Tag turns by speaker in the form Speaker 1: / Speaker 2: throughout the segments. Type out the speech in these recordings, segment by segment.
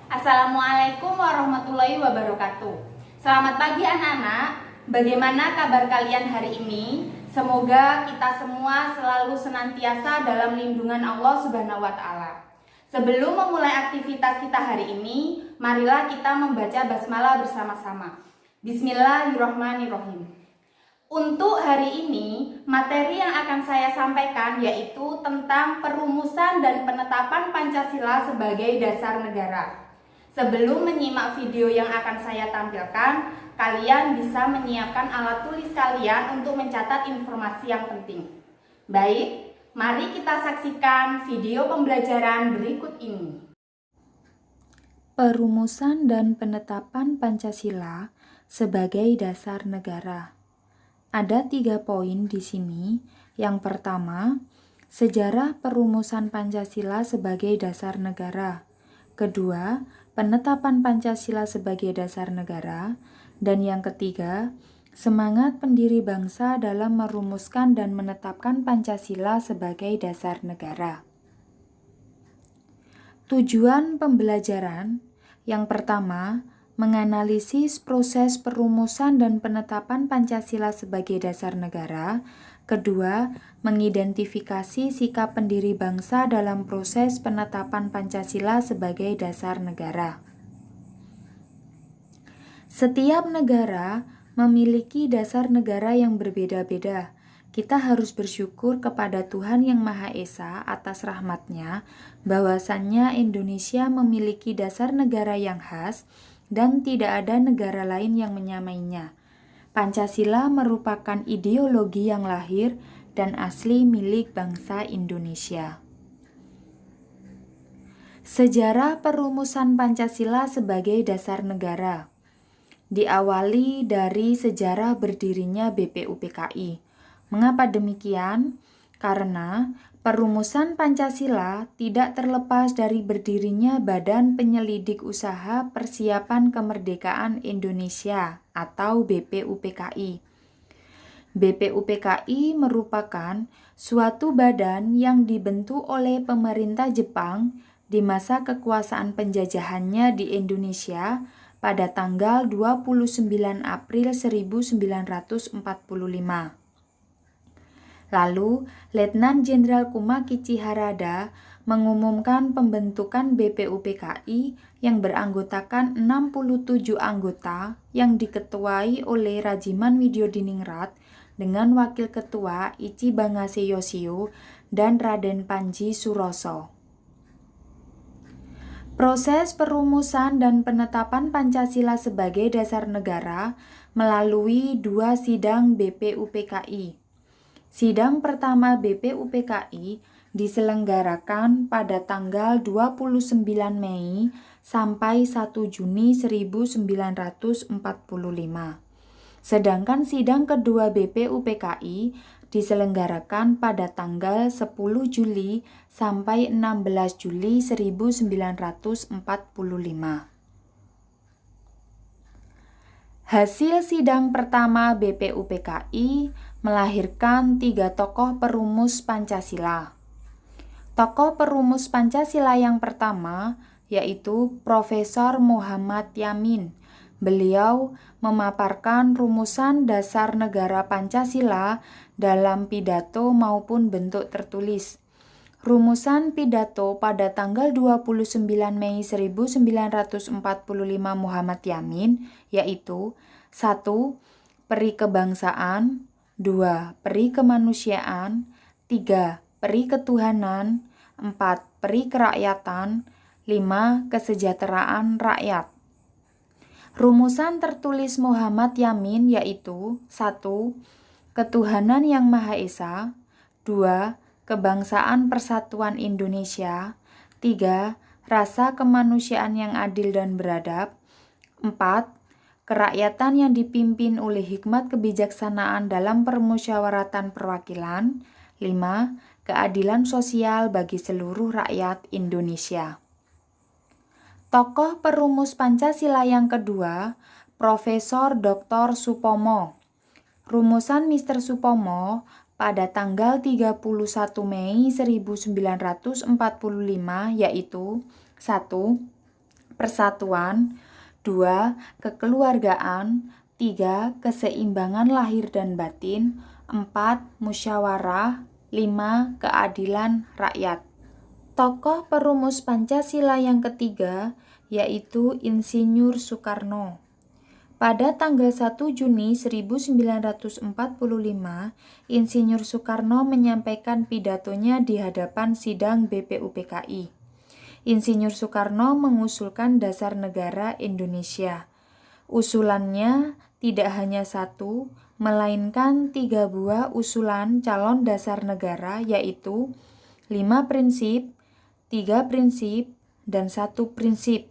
Speaker 1: Assalamualaikum warahmatullahi wabarakatuh. Selamat pagi anak-anak. Bagaimana kabar kalian hari ini? Semoga kita semua selalu senantiasa dalam lindungan Allah Subhanahu wa taala. Sebelum memulai aktivitas kita hari ini, marilah kita membaca basmalah bersama-sama. Bismillahirrahmanirrahim. Untuk hari ini, materi yang akan saya sampaikan yaitu tentang perumusan dan penetapan Pancasila sebagai dasar negara. Sebelum menyimak video yang akan saya tampilkan, kalian bisa menyiapkan alat tulis kalian untuk mencatat informasi yang penting. Baik, mari kita saksikan video pembelajaran berikut ini.
Speaker 2: Perumusan dan penetapan Pancasila sebagai dasar negara. Ada 3 poin di sini. Yang pertama, sejarah perumusan Pancasila sebagai dasar negara. Kedua, penetapan Pancasila sebagai dasar negara. Dan yang ketiga, semangat pendiri bangsa dalam merumuskan dan menetapkan Pancasila sebagai dasar negara. Tujuan pembelajaran yang pertama, menganalisis proses perumusan dan penetapan Pancasila sebagai dasar negara. Kedua, mengidentifikasi sikap pendiri bangsa dalam proses penetapan Pancasila sebagai dasar negara. Setiap negara memiliki dasar negara yang berbeda-beda. Kita harus bersyukur kepada Tuhan Yang Maha Esa atas rahmat-Nya bahwasannya Indonesia memiliki dasar negara yang khas dan tidak ada negara lain yang menyamainya. Pancasila merupakan ideologi yang lahir dan asli milik bangsa Indonesia. Sejarah perumusan Pancasila sebagai dasar negara diawali dari sejarah berdirinya BPUPKI. Mengapa demikian? Karena perumusan Pancasila tidak terlepas dari berdirinya Badan Penyelidik Usaha Persiapan Kemerdekaan Indonesia atau BPUPKI. BPUPKI merupakan suatu badan yang dibentuk oleh pemerintah Jepang di masa kekuasaan penjajahannya di Indonesia pada tanggal 29 April 1945. Lalu, Letnan Jenderal Kumakichi Harada mengumumkan pembentukan BPUPKI yang beranggotakan 67 anggota yang diketuai oleh Rajiman Widyodiningrat dengan Wakil Ketua Ichi Bangase Yoshio dan Raden Panji Suroso. Proses perumusan dan penetapan Pancasila sebagai dasar negara melalui 2 sidang BPUPKI. Sidang pertama BPUPKI diselenggarakan pada tanggal 29 Mei sampai 1 Juni 1945. Sedangkan sidang kedua BPUPKI diselenggarakan pada tanggal 10 Juli sampai 16 Juli 1945. Hasil sidang pertama BPUPKI melahirkan 3 tokoh perumus Pancasila. Tokoh perumus Pancasila yang pertama yaitu Profesor Muhammad Yamin. Beliau memaparkan rumusan dasar negara Pancasila dalam pidato maupun bentuk tertulis. Rumusan pidato pada tanggal 29 Mei 1945 Muhammad Yamin yaitu 1. Peri kebangsaan, 2. Peri kemanusiaan, 3. Peri ketuhanan, 4. Peri kerakyatan, 5. Kesejahteraan rakyat. Rumusan tertulis Muhammad Yamin yaitu 1. Ketuhanan yang Maha Esa, 2. Kebangsaan Persatuan Indonesia, 3. Rasa kemanusiaan yang adil dan beradab, 4. Kerakyatan yang dipimpin oleh hikmat kebijaksanaan dalam permusyawaratan perwakilan, 5. Keadilan sosial bagi seluruh rakyat Indonesia. Tokoh perumus Pancasila yang kedua, Profesor Dr. Supomo. Rumusan Mr. Supomo pada tanggal 31 Mei 1945 yaitu 1. persatuan, 2. kekeluargaan, 3. keseimbangan lahir dan batin, 4. musyawarah, 5. keadilan rakyat. Tokoh perumus Pancasila yang ketiga yaitu Insinyur Soekarno. Pada tanggal 1 Juni 1945, Insinyur Soekarno menyampaikan pidatonya di hadapan sidang BPUPKI. Insinyur Soekarno mengusulkan dasar negara Indonesia. Usulannya tidak hanya satu, melainkan 3 buah usulan calon dasar negara, yaitu 5 prinsip, 3 prinsip, dan 1 prinsip.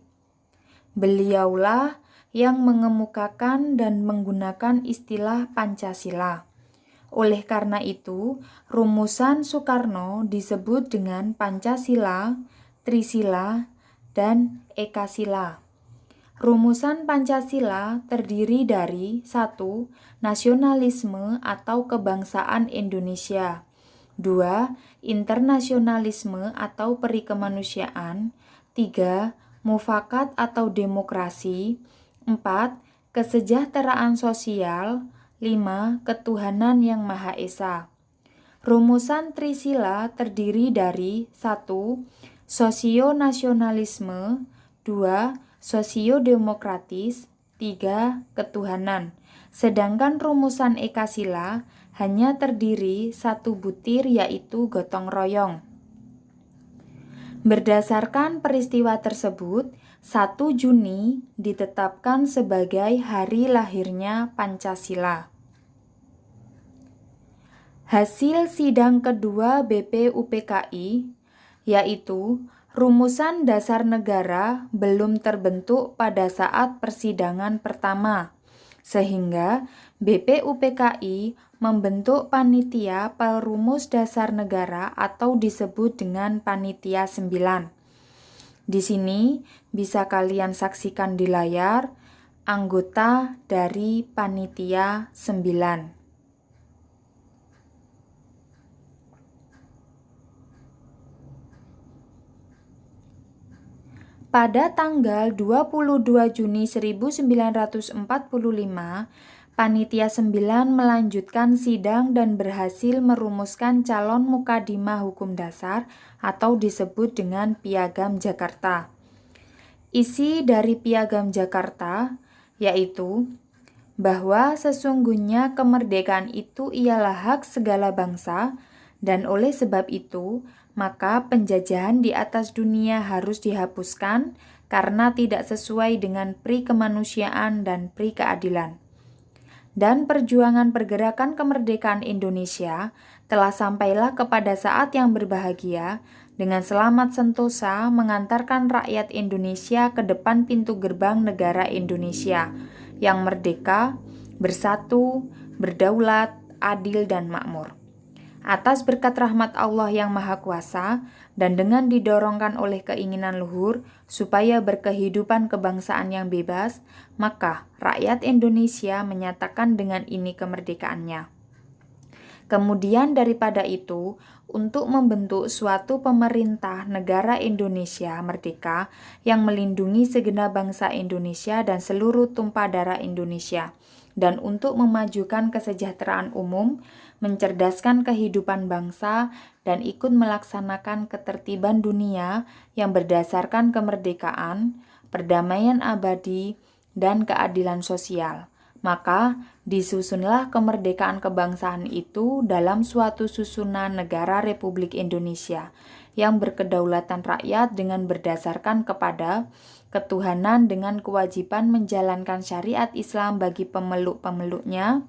Speaker 2: Beliaulah yang mengemukakan dan menggunakan istilah Pancasila. Oleh karena itu, rumusan Soekarno disebut dengan Pancasila, Trisila, dan Ekasila. Rumusan Pancasila terdiri dari 1. Nasionalisme atau kebangsaan Indonesia, 2. Internasionalisme atau perikemanusiaan, 3. Mufakat atau demokrasi, 4. Kesejahteraan sosial, 5. Ketuhanan yang Maha Esa. Rumusan Trisila terdiri dari 1. Sosionasionalisme, 2. Sosiodemokratis, 3. Ketuhanan. Sedangkan rumusan Ekasila hanya terdiri 1 butir, yaitu gotong royong. Berdasarkan peristiwa tersebut, 1 Juni ditetapkan sebagai hari lahirnya Pancasila. Hasil sidang kedua BPUPKI, yaitu rumusan dasar negara belum terbentuk pada saat persidangan pertama, sehingga BPUPKI membentuk panitia perumus dasar negara atau disebut dengan panitia 9. Di sini bisa kalian saksikan di layar anggota dari panitia 9. Pada tanggal 22 Juni 1945, Panitia 9 melanjutkan sidang dan berhasil merumuskan calon mukadimah hukum dasar atau disebut dengan Piagam Jakarta. Isi dari Piagam Jakarta yaitu bahwa sesungguhnya kemerdekaan itu ialah hak segala bangsa, dan oleh sebab itu maka penjajahan di atas dunia harus dihapuskan karena tidak sesuai dengan pri kemanusiaan dan pri keadilan. Dan perjuangan pergerakan kemerdekaan Indonesia telah sampailah kepada saat yang berbahagia dengan selamat sentosa mengantarkan rakyat Indonesia ke depan pintu gerbang negara Indonesia yang merdeka, bersatu, berdaulat, adil, dan makmur. Atas berkat rahmat Allah yang Maha Kuasa dan dengan didorongkan oleh keinginan luhur supaya berkehidupan kebangsaan yang bebas, maka rakyat Indonesia menyatakan dengan ini kemerdekaannya. Kemudian daripada itu, untuk membentuk suatu pemerintah negara Indonesia merdeka yang melindungi segenap bangsa Indonesia dan seluruh tumpah darah Indonesia, dan untuk memajukan kesejahteraan umum, mencerdaskan kehidupan bangsa, dan ikut melaksanakan ketertiban dunia yang berdasarkan kemerdekaan, perdamaian abadi, dan keadilan sosial. Maka disusunlah kemerdekaan kebangsaan itu dalam suatu susunan negara Republik Indonesia yang berkedaulatan rakyat dengan berdasarkan kepada ketuhanan dengan kewajiban menjalankan syariat Islam bagi pemeluk-pemeluknya,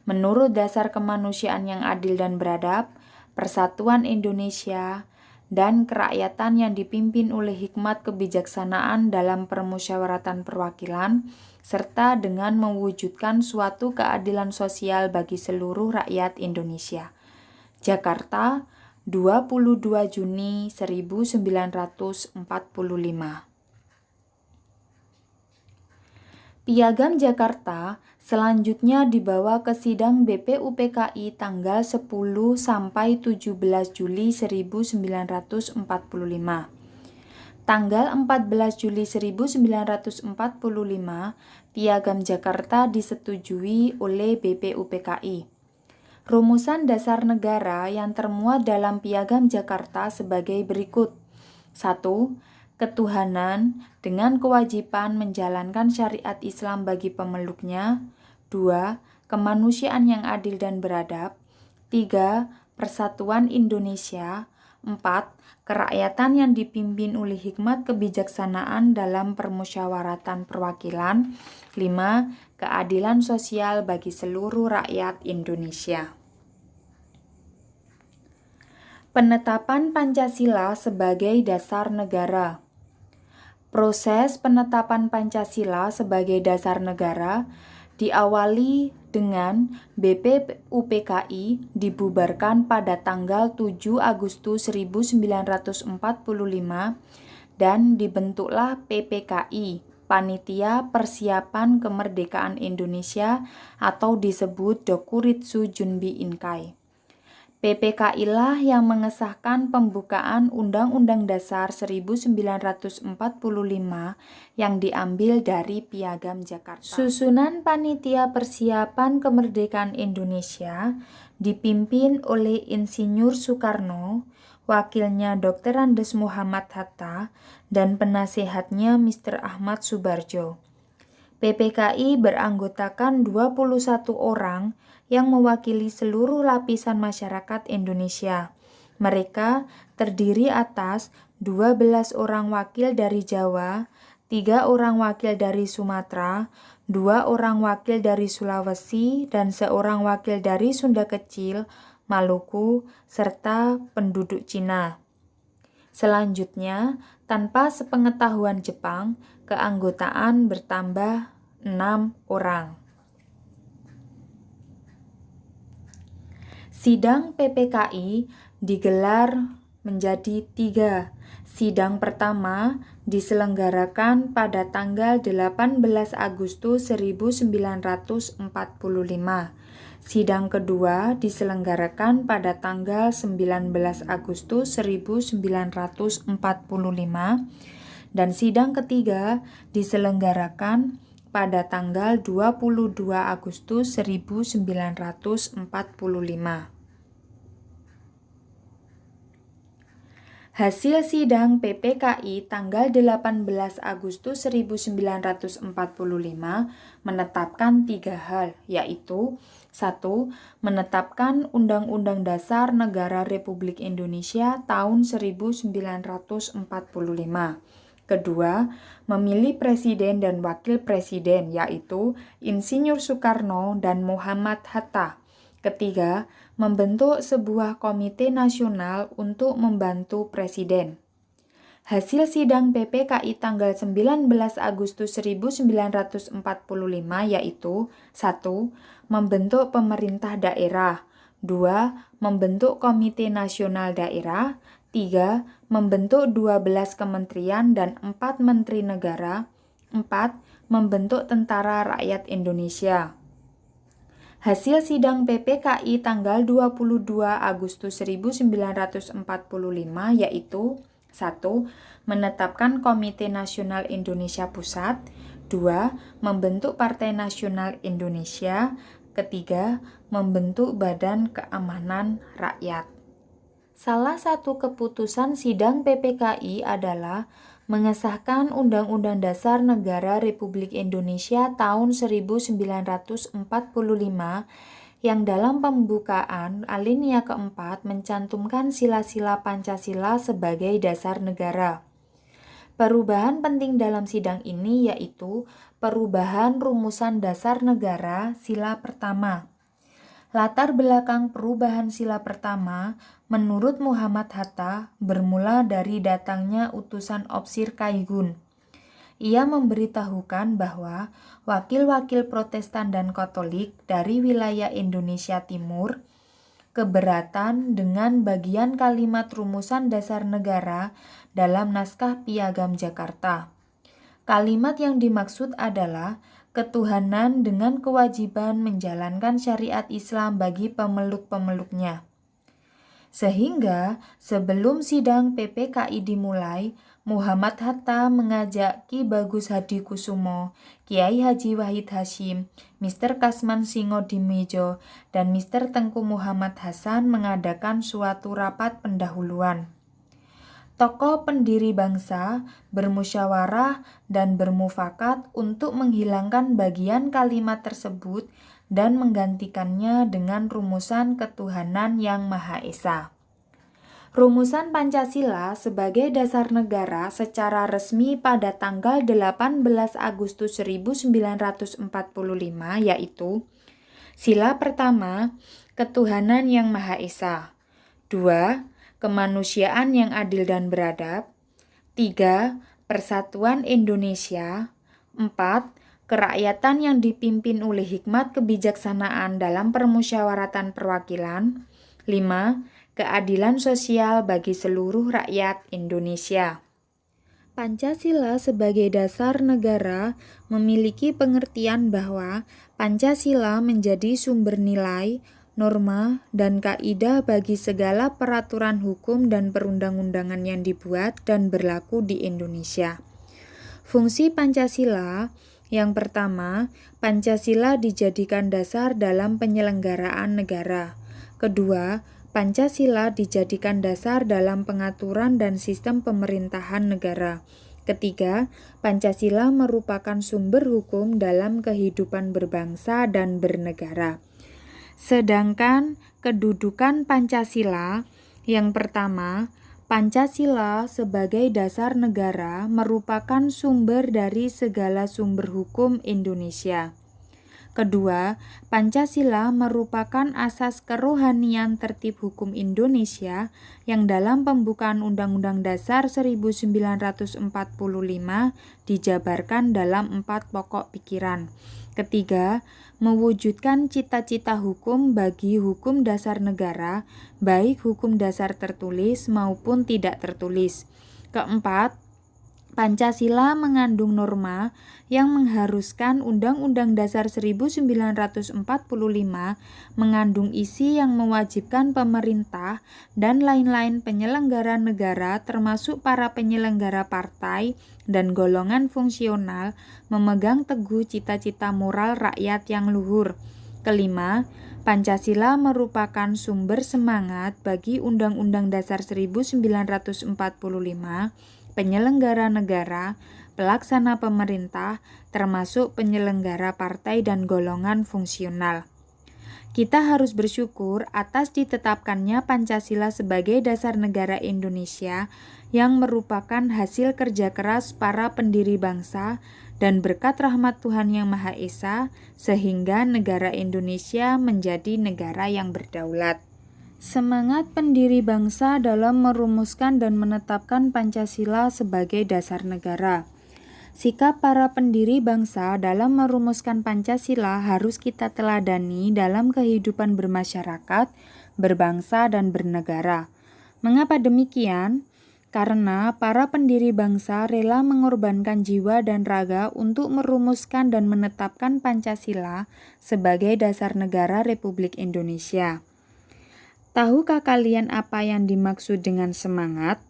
Speaker 2: menurut dasar kemanusiaan yang adil dan beradab, persatuan Indonesia, dan kerakyatan yang dipimpin oleh hikmat kebijaksanaan dalam permusyawaratan perwakilan, serta dengan mewujudkan suatu keadilan sosial bagi seluruh rakyat Indonesia. Jakarta, 22 Juni 1945. Piagam Jakarta selanjutnya dibawa ke sidang BPUPKI tanggal 10 sampai 17 Juli 1945. Tanggal 14 Juli 1945, Piagam Jakarta disetujui oleh BPUPKI. Rumusan dasar negara yang termuat dalam Piagam Jakarta sebagai berikut. 1. Ketuhanan dengan kewajiban menjalankan syariat Islam bagi pemeluknya. 2. Kemanusiaan yang adil dan beradab. 3. Persatuan Indonesia. 4. Kerakyatan yang dipimpin oleh hikmat kebijaksanaan dalam permusyawaratan perwakilan. 5. Keadilan sosial bagi seluruh rakyat Indonesia. Penetapan Pancasila sebagai dasar negara. Proses penetapan Pancasila sebagai dasar negara diawali dengan BPUPKI dibubarkan pada tanggal 7 Agustus 1945 dan dibentuklah PPKI, Panitia Persiapan Kemerdekaan Indonesia atau disebut Dokuritsu Junbi Inkai. PPKI lah yang mengesahkan pembukaan Undang-Undang Dasar 1945 yang diambil dari Piagam Jakarta. Susunan Panitia Persiapan Kemerdekaan Indonesia dipimpin oleh Insinyur Soekarno, wakilnya Dr. Andes Muhammad Hatta, dan penasehatnya Mr. Ahmad Subarjo. PPKI beranggotakan 21 orang yang mewakili seluruh lapisan masyarakat Indonesia. Mereka terdiri atas 12 orang wakil dari Jawa, 3 orang wakil dari Sumatera, 2 orang wakil dari Sulawesi, dan 1 wakil dari Sunda Kecil, Maluku, serta penduduk Cina. Selanjutnya, tanpa sepengetahuan Jepang, keanggotaan bertambah 6 orang. Sidang PPKI digelar menjadi 3. Sidang pertama diselenggarakan pada tanggal 18 Agustus 1945. Sidang kedua diselenggarakan pada tanggal 19 Agustus 1945 dan sidang ketiga diselenggarakan pada tanggal 22 Agustus 1945. Hasil sidang PPKI tanggal 18 Agustus 1945 menetapkan 3 hal, yaitu 1. Menetapkan Undang-Undang Dasar Negara Republik Indonesia tahun 1945. Kedua, memilih presiden dan wakil presiden, yaitu Insinyur Soekarno dan Muhammad Hatta. Ketiga, membentuk sebuah komite nasional untuk membantu presiden. Hasil sidang PPKI tanggal 19 Agustus 1945 yaitu 1. Membentuk pemerintah daerah. 2. Membentuk komite nasional daerah. 3. Membentuk 12 kementerian dan 4 menteri negara. 4. Membentuk Tentara Rakyat Indonesia. Hasil sidang PPKI tanggal 22 Agustus 1945 yaitu 1. Menetapkan Komite Nasional Indonesia Pusat. 2. Membentuk Partai Nasional Indonesia. Ketiga, membentuk Badan Keamanan Rakyat. Salah satu keputusan sidang PPKI adalah mengesahkan Undang-Undang Dasar Negara Republik Indonesia tahun 1945 yang dalam pembukaan alinea keempat mencantumkan sila-sila Pancasila sebagai dasar negara. Perubahan penting dalam sidang ini yaitu perubahan rumusan dasar negara sila pertama. Latar belakang perubahan sila pertama menurut Muhammad Hatta bermula dari datangnya utusan Opsir Kaigun. Ia memberitahukan bahwa wakil-wakil Protestan dan Katolik dari wilayah Indonesia Timur keberatan dengan bagian kalimat rumusan dasar negara dalam naskah Piagam Jakarta. Kalimat yang dimaksud adalah ketuhanan dengan kewajiban menjalankan syariat Islam bagi pemeluk-pemeluknya. Sehingga sebelum sidang PPKI dimulai, Muhammad Hatta mengajak Ki Bagus Hadi Kusumo, Kiai Haji Wahid Hasyim, Mr. Kasman Singodimedjo, dan Mr. Tengku Muhammad Hasan mengadakan suatu rapat pendahuluan. Tokoh pendiri bangsa bermusyawarah dan bermufakat untuk menghilangkan bagian kalimat tersebut dan menggantikannya dengan rumusan ketuhanan yang Maha Esa. Rumusan Pancasila sebagai dasar negara secara resmi pada tanggal 18 Agustus 1945 yaitu: sila pertama, ketuhanan yang Maha Esa. 2. Kemanusiaan yang adil dan beradab. 3. Persatuan Indonesia. 4. Kerakyatan yang dipimpin oleh hikmat kebijaksanaan dalam permusyawaratan perwakilan. 5. Keadilan sosial bagi seluruh rakyat Indonesia. Pancasila sebagai dasar negara memiliki pengertian bahwa Pancasila menjadi sumber nilai, norma, dan kaidah bagi segala peraturan hukum dan perundang-undangan yang dibuat dan berlaku di Indonesia. Fungsi Pancasila yang pertama, Pancasila dijadikan dasar dalam penyelenggaraan negara. Kedua, Pancasila dijadikan dasar dalam pengaturan dan sistem pemerintahan negara. Ketiga, Pancasila merupakan sumber hukum dalam kehidupan berbangsa dan bernegara. Sedangkan kedudukan Pancasila yang pertama, Pancasila sebagai dasar negara merupakan sumber dari segala sumber hukum Indonesia. Kedua, Pancasila merupakan asas kerohanian tertib hukum Indonesia yang dalam pembukaan Undang-Undang Dasar 1945 dijabarkan dalam 4 pokok pikiran. Ketiga, mewujudkan cita-cita hukum bagi hukum dasar negara, baik hukum dasar tertulis maupun tidak tertulis. Keempat, Pancasila mengandung norma yang mengharuskan Undang-Undang Dasar 1945 mengandung isi yang mewajibkan pemerintah dan lain-lain penyelenggara negara termasuk para penyelenggara partai dan golongan fungsional memegang teguh cita-cita moral rakyat yang luhur. Kelima, Pancasila merupakan sumber semangat bagi Undang-Undang Dasar 1945, penyelenggara negara, pelaksana pemerintah, termasuk penyelenggara partai dan golongan fungsional. Kita harus bersyukur atas ditetapkannya Pancasila sebagai dasar negara Indonesia yang merupakan hasil kerja keras para pendiri bangsa dan berkat rahmat Tuhan Yang Maha Esa sehingga negara Indonesia menjadi negara yang berdaulat. Semangat pendiri bangsa dalam merumuskan dan menetapkan Pancasila sebagai dasar negara. Sikap para pendiri bangsa dalam merumuskan Pancasila harus kita teladani dalam kehidupan bermasyarakat, berbangsa, dan bernegara. Mengapa demikian? Karena para pendiri bangsa rela mengorbankan jiwa dan raga untuk merumuskan dan menetapkan Pancasila sebagai dasar negara Republik Indonesia. Tahukah kalian apa yang dimaksud dengan semangat?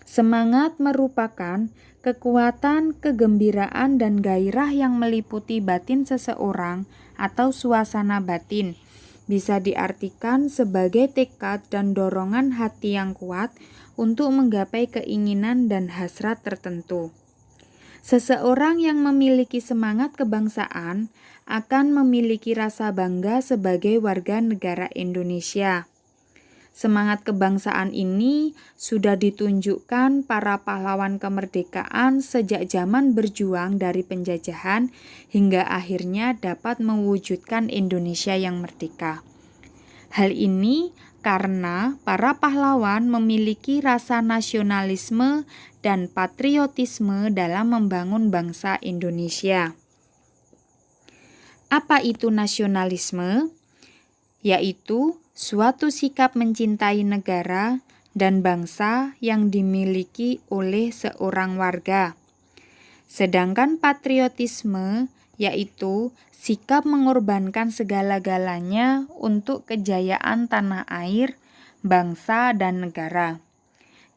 Speaker 2: Semangat merupakan kekuatan, kegembiraan, dan gairah yang meliputi batin seseorang atau suasana batin. Bisa diartikan sebagai tekad dan dorongan hati yang kuat untuk menggapai keinginan dan hasrat tertentu. Seseorang yang memiliki semangat kebangsaan akan memiliki rasa bangga sebagai warga negara Indonesia. Semangat kebangsaan ini sudah ditunjukkan para pahlawan kemerdekaan sejak zaman berjuang dari penjajahan hingga akhirnya dapat mewujudkan Indonesia yang merdeka. Hal ini karena para pahlawan memiliki rasa nasionalisme dan patriotisme dalam membangun bangsa Indonesia. Apa itu nasionalisme? Yaitu suatu sikap mencintai negara dan bangsa yang dimiliki oleh seorang warga. Sedangkan patriotisme yaitu sikap mengorbankan segala-galanya untuk kejayaan tanah air, bangsa dan negara.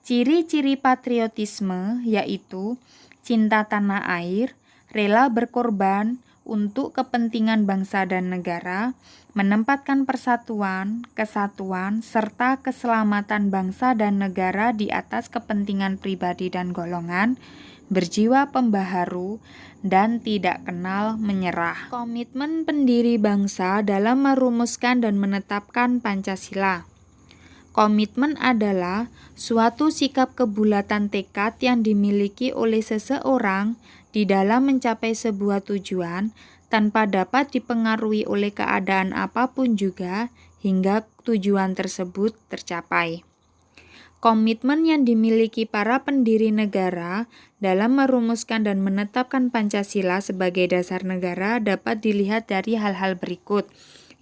Speaker 2: Ciri-ciri patriotisme yaitu cinta tanah air, rela berkorban untuk kepentingan bangsa dan negara, menempatkan persatuan, kesatuan, serta keselamatan bangsa dan negara di atas kepentingan pribadi dan golongan, berjiwa pembaharu, dan tidak kenal menyerah. Komitmen pendiri bangsa dalam merumuskan dan menetapkan Pancasila. Komitmen adalah suatu sikap kebulatan tekad yang dimiliki oleh seseorang di dalam mencapai sebuah tujuan tanpa dapat dipengaruhi oleh keadaan apapun juga hingga tujuan tersebut tercapai. Komitmen yang dimiliki para pendiri negara dalam merumuskan dan menetapkan Pancasila sebagai dasar negara dapat dilihat dari hal-hal berikut.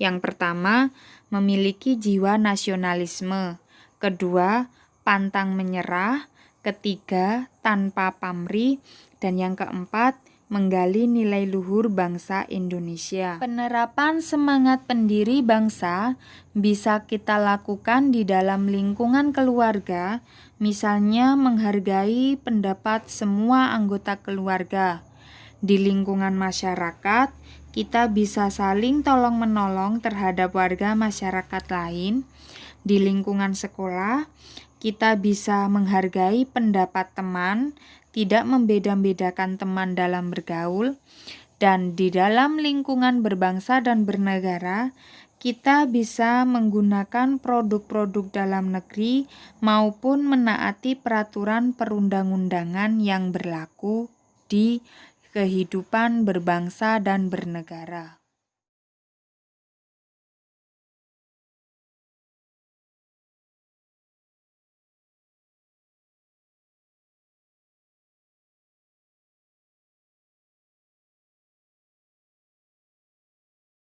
Speaker 2: Yang pertama, memiliki jiwa nasionalisme. Kedua, pantang menyerah. Ketiga, tanpa pamrih. Dan yang keempat, menggali nilai luhur bangsa Indonesia. Penerapan semangat pendiri bangsa bisa kita lakukan di dalam lingkungan keluarga, misalnya menghargai pendapat semua anggota keluarga. Di lingkungan masyarakat, kita bisa saling tolong-menolong terhadap warga masyarakat lain. Di lingkungan sekolah, kita bisa menghargai pendapat teman, tidak membeda-bedakan teman dalam bergaul. Dan di dalam lingkungan berbangsa dan bernegara, kita bisa menggunakan produk-produk dalam negeri maupun menaati peraturan perundang-undangan yang berlaku di kehidupan berbangsa dan bernegara.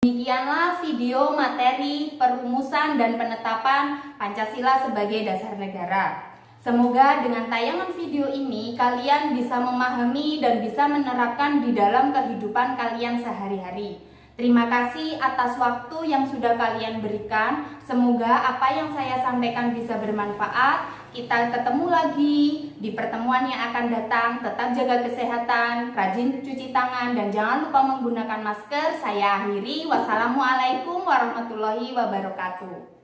Speaker 1: Demikianlah video materi perumusan dan penetapan Pancasila sebagai dasar negara. Semoga dengan tayangan video ini kalian bisa memahami dan bisa menerapkan di dalam kehidupan kalian sehari-hari. Terima kasih atas waktu yang sudah kalian berikan. Semoga apa yang saya sampaikan bisa bermanfaat. Kita ketemu lagi di pertemuan yang akan datang. Tetap jaga kesehatan, rajin cuci tangan, dan jangan lupa menggunakan masker. Saya akhiri. Wassalamualaikum warahmatullahi wabarakatuh.